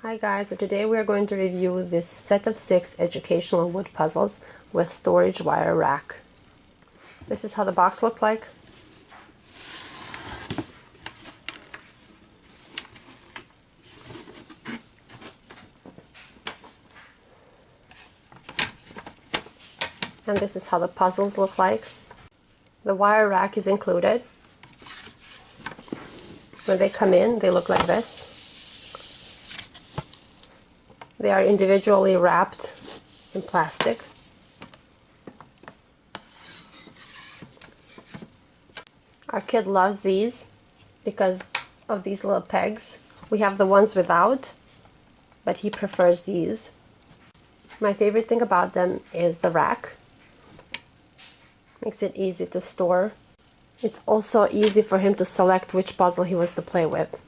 Hi guys, so today we are going to review this set of 6 educational wood puzzles with storage wire rack. This is how the box looked like. And this is how the puzzles look like. The wire rack is included. When they come in, they look like this. They are individually wrapped in plastic. Our kid loves these because of these little pegs. We have the ones without, but he prefers these. My favorite thing about them is the rack. Makes it easy to store. It's also easy for him to select which puzzle he wants to play with.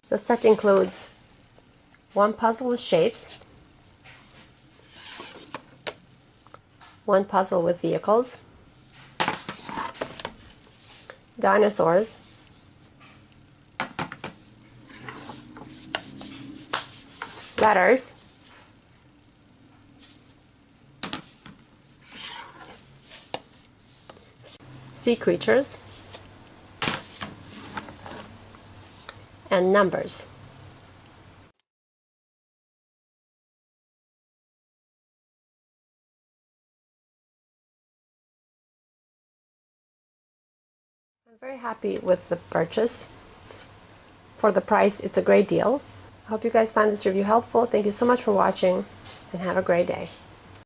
The set includes one puzzle with shapes, one puzzle with vehicles, dinosaurs, letters, sea creatures, and numbers. I'm very happy with the purchase. For the price, it's a great deal. I hope you guys find this review helpful. Thank you so much for watching, and have a great day.